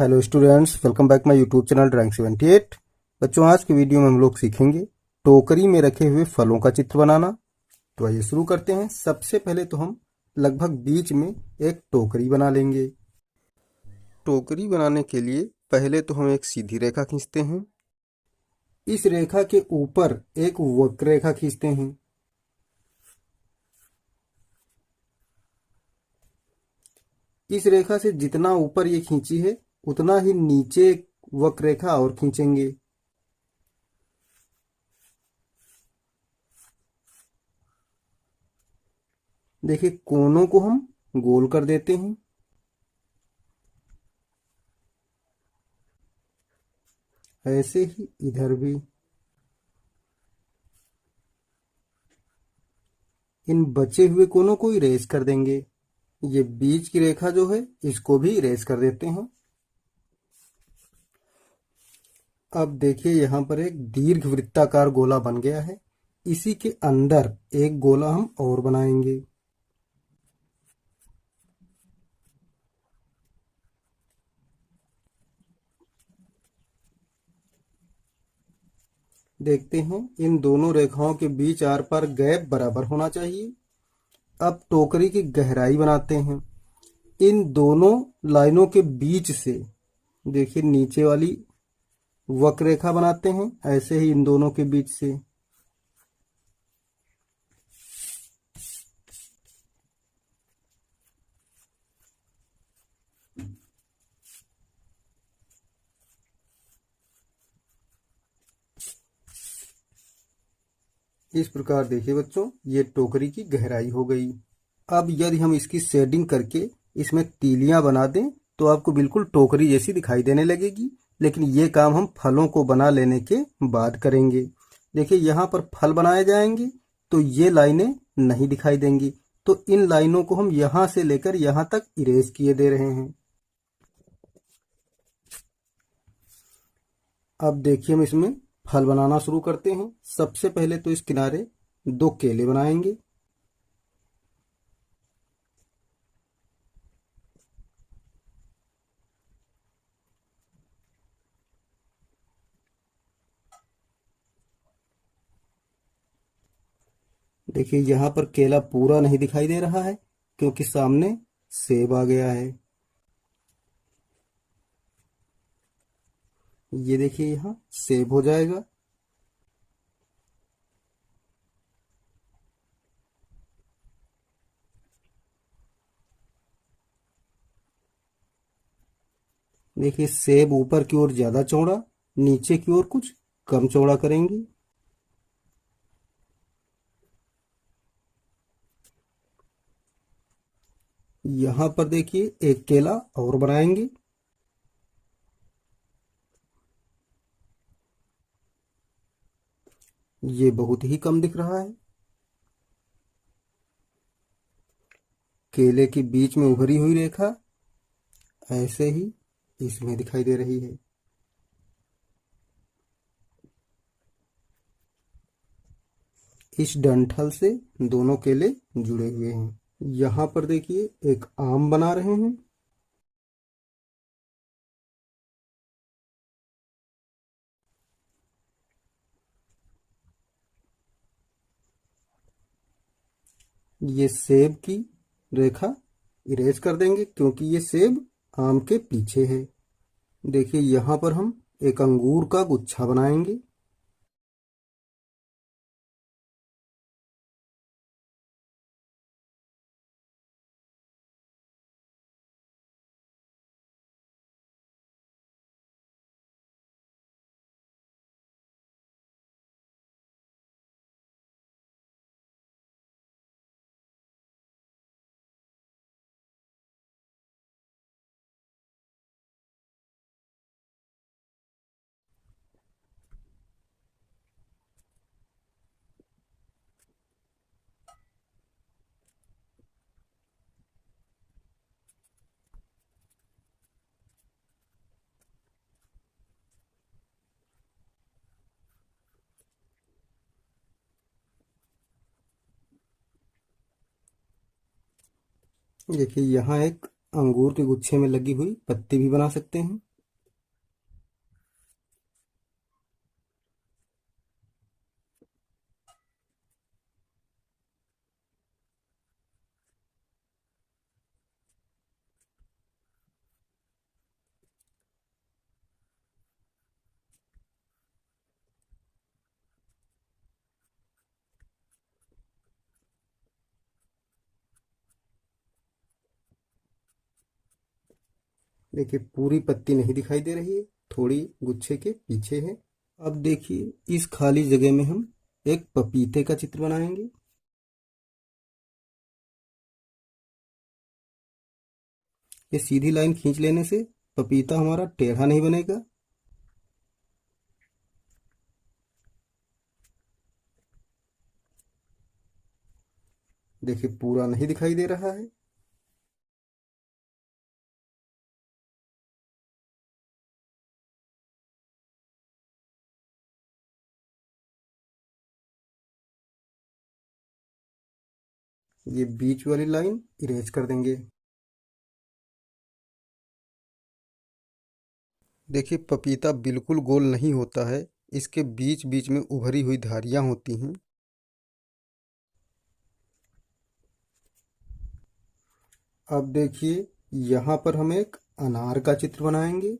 Hello students, welcome back my YouTube channel drawing 78। बच्चों, आज की वीडियो में हम लोग सीखेंगे टोकरी में रखे हुए फलों का चित्र बनाना। तो आइए शुरू करते हैं। सबसे पहले तो हम लगभग बीच में एक टोकरी बना लेंगे। टोकरी बनाने के लिए पहले तो हम एक सीधी रेखा खींचते हैं। इस रेखा के ऊपर एक वक्र रेखा खींचते हैं। इस रेखा से जितना ऊपर ये खींची है उतना ही नीचे एक वक्र रेखा और खींचेंगे। देखिए, कोनों को हम गोल कर देते हैं। ऐसे ही इधर भी। इन बचे हुए कोनों को इरेज कर देंगे। ये बीच की रेखा जो है इसको भी इरेज कर देते हैं। अब देखिए, यहाँ पर एक दीर्घ वृत्ताकार गोला बन गया है। इसी के अंदर एक गोला हम और बनाएंगे। देखते हैं, इन दोनों रेखाओं के बीच आर पार गैप बराबर होना चाहिए। अब टोकरी की गहराई बनाते हैं। इन दोनों लाइनों के बीच से देखिए नीचे वाली वक्र रेखा बनाते हैं। ऐसे ही इन दोनों के बीच से। इस प्रकार देखिए बच्चों, ये टोकरी की गहराई हो गई। अब यदि हम इसकी शेडिंग करके इसमें तीलियां बना दें तो आपको बिल्कुल टोकरी जैसी दिखाई देने लगेगी। लेकिन ये काम हम फलों को बना लेने के बाद करेंगे। देखिए, यहाँ पर फल बनाए जाएंगे तो ये लाइनें नहीं दिखाई देंगी। तो इन लाइनों को हम यहाँ से लेकर यहाँ तक इरेज किए दे रहे हैं। अब देखिए, हम इसमें फल बनाना शुरू करते हैं। सबसे पहले तो इस किनारे दो केले बनाएंगे। देखिए, यहाँ पर केला पूरा नहीं दिखाई दे रहा है क्योंकि सामने सेब आ गया है। ये देखिए, यहाँ सेब हो जाएगा। देखिए, सेब ऊपर की ओर ज्यादा चौड़ा, नीचे की ओर कुछ कम चौड़ा करेंगे। यहाँ पर देखिए एक केला और बनाएंगे। ये बहुत ही कम दिख रहा है। केले के बीच में उभरी हुई रेखा ऐसे ही इसमें दिखाई दे रही है। इस डंठल से दोनों केले जुड़े हुए हैं। यहाँ पर देखिए एक आम बना रहे हैं। ये सेब की रेखा इरेज कर देंगे क्योंकि ये सेब आम के पीछे है। देखिए, यहाँ पर हम एक अंगूर का गुच्छा बनाएंगे। देखिए, यहाँ एक अंगूर के गुच्छे में लगी हुई पत्ती भी बना सकते हैं। देखिए पूरी पत्ती नहीं दिखाई दे रही है, थोड़ी गुच्छे के पीछे है। अब देखिए इस खाली जगह में हम एक पपीते का चित्र बनाएंगे। ये सीधी लाइन खींच लेने से पपीता हमारा टेढ़ा नहीं बनेगा। देखिए पूरा नहीं दिखाई दे रहा है। ये बीच वाली लाइन इरेज कर देंगे। देखिए पपीता बिल्कुल गोल नहीं होता है, इसके बीच बीच में उभरी हुई धारियां होती हैं। अब देखिए यहाँ पर हम एक अनार का चित्र बनाएंगे।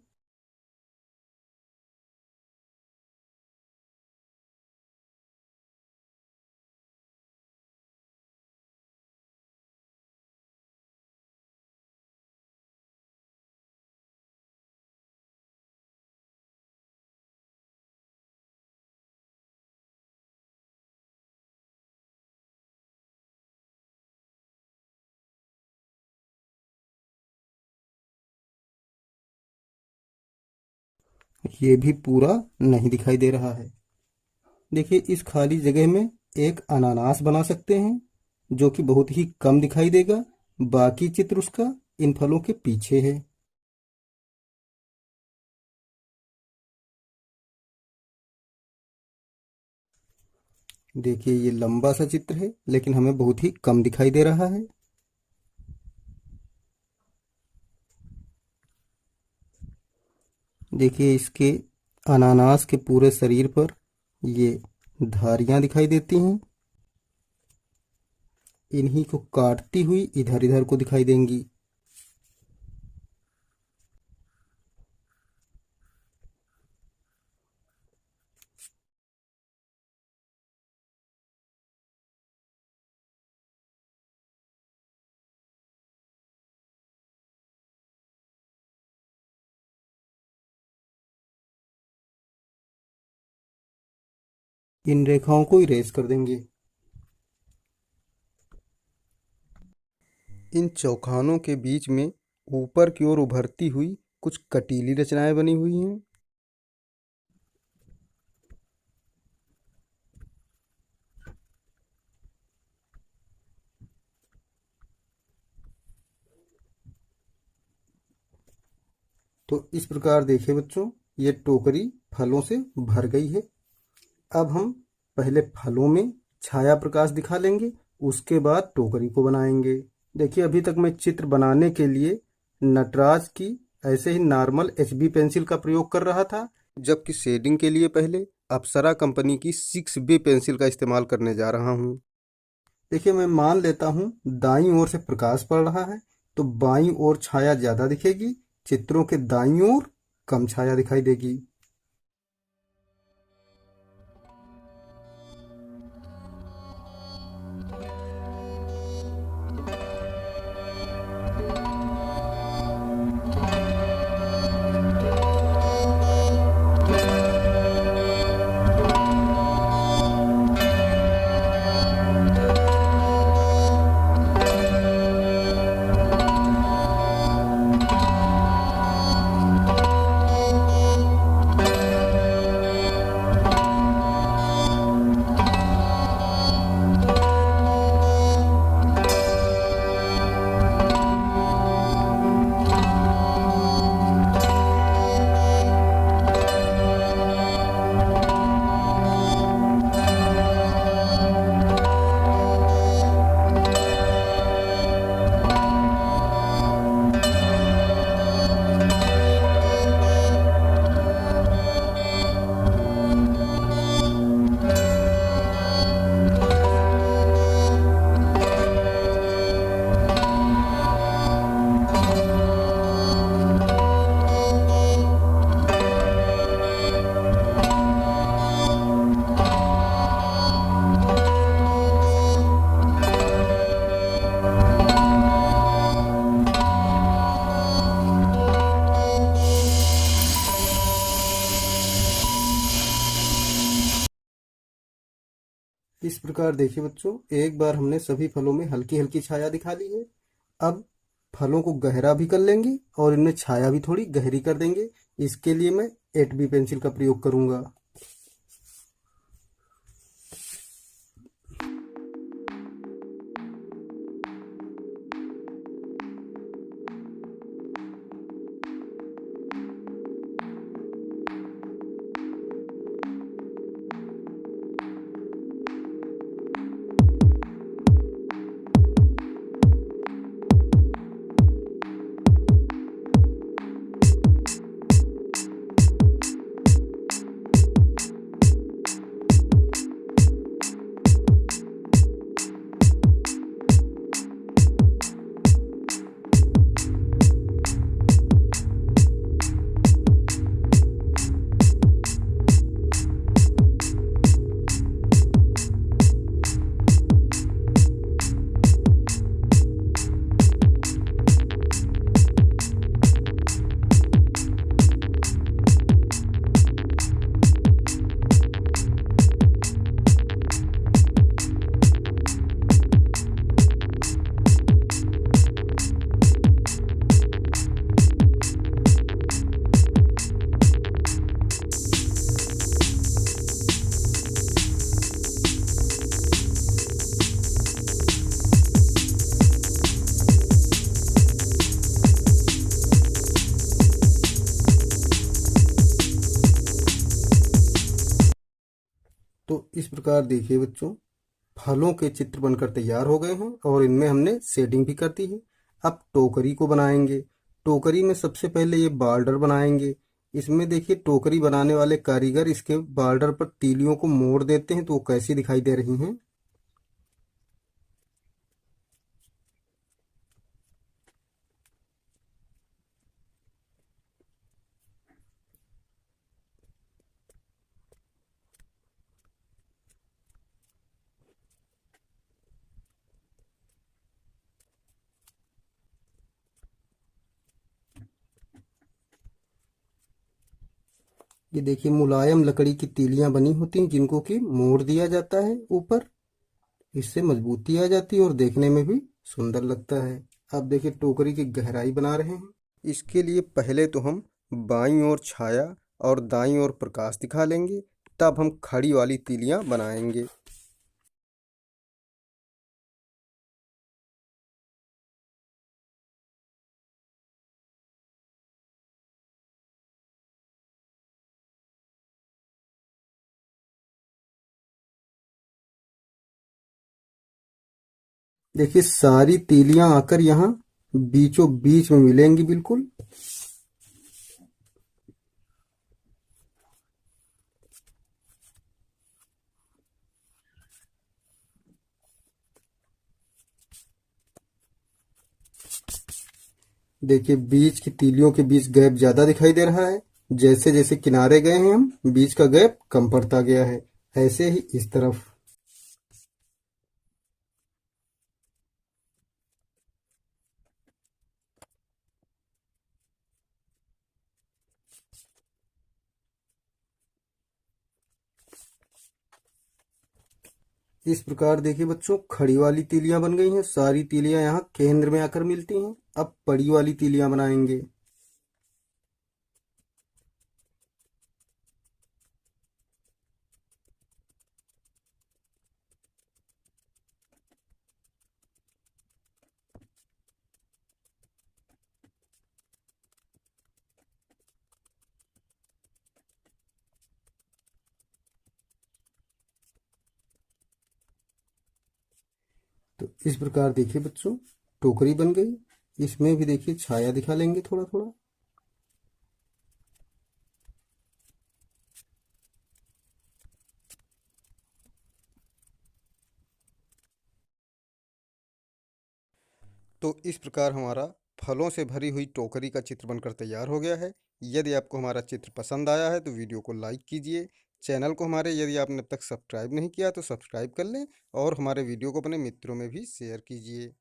ये भी पूरा नहीं दिखाई दे रहा है। देखिए इस खाली जगह में एक अनानास बना सकते हैं, जो कि बहुत ही कम दिखाई देगा। बाकी चित्र उसका इन फलों के पीछे है। देखिए ये लंबा सा चित्र है, लेकिन हमें बहुत ही कम दिखाई दे रहा है। देखिए इसके अनानास के पूरे शरीर पर ये धारियां दिखाई देती हैं। इन्हीं को काटती हुई इधर इधर को दिखाई देंगी। इन रेखाओं को इरेज कर देंगे। इन चौखानों के बीच में ऊपर की ओर उभरती हुई कुछ कटीली रचनाएं बनी हुई हैं। तो इस प्रकार देखिए बच्चों, ये टोकरी फलों से भर गई है। अब हम पहले फलों में छाया प्रकाश दिखा लेंगे, उसके बाद टोकरी को बनाएंगे। देखिए अभी तक मैं चित्र बनाने के लिए नटराज की ऐसे ही नॉर्मल HB पेंसिल का प्रयोग कर रहा था, जबकि शेडिंग के लिए पहले अप्सरा कंपनी की 6B पेंसिल का इस्तेमाल करने जा रहा हूँ। देखिए मैं मान लेता हूँ दाईं ओर से प्रकाश पड़ रहा है, तो बाईं ओर छाया ज़्यादा दिखेगी, चित्रों के दाईं ओर कम छाया दिखाई देगी। इस प्रकार देखिए बच्चों, एक बार हमने सभी फलों में हल्की हल्की छाया दिखा ली है। अब फलों को गहरा भी कर लेंगे और इनमें छाया भी थोड़ी गहरी कर देंगे। इसके लिए मैं 8B पेंसिल का प्रयोग करूंगा। तो इस प्रकार देखिए बच्चों, फलों के चित्र बनकर तैयार हो गए हैं और इनमें हमने शेडिंग भी कर दी है। अब टोकरी को बनाएंगे। टोकरी में सबसे पहले ये बॉर्डर बनाएंगे। इसमें देखिए, टोकरी बनाने वाले कारीगर इसके बॉर्डर पर तीलियों को मोड़ देते हैं तो वो कैसी दिखाई दे रही हैं। ये देखिए, मुलायम लकड़ी की तीलियां बनी होती हैं जिनको कि मोड़ दिया जाता है ऊपर। इससे मजबूती आ जाती है और देखने में भी सुंदर लगता है। अब देखिए, टोकरी की गहराई बना रहे हैं। इसके लिए पहले तो हम बाईं ओर छाया और दाईं ओर प्रकाश दिखा लेंगे, तब हम खड़ी वाली तीलियां बनाएंगे। देखिए, सारी तीलियां आकर यहाँ बीचों बीच में मिलेंगी बिल्कुल। देखिए, बीच की तीलियों के बीच गैप ज्यादा दिखाई दे रहा है। जैसे जैसे किनारे गए हैं हम, बीच का गैप कम पड़ता गया है। ऐसे ही इस तरफ। इस प्रकार देखिए बच्चों, खड़ी वाली तीलियां बन गई हैं। सारी तीलियां यहाँ केंद्र में आकर मिलती हैं। अब पड़ी वाली तीलियां बनाएंगे। तो इस प्रकार देखिए बच्चों, टोकरी बन गई। इसमें भी देखिए छाया दिखा लेंगे थोड़ा थोड़ा। तो इस प्रकार हमारा फलों से भरी हुई टोकरी का चित्र बनकर तैयार हो गया है। यदि आपको हमारा चित्र पसंद आया है तो वीडियो को लाइक कीजिए। चैनल को हमारे यदि आपने अब तक सब्सक्राइब नहीं किया तो सब्सक्राइब कर लें और हमारे वीडियो को अपने मित्रों में भी शेयर कीजिए।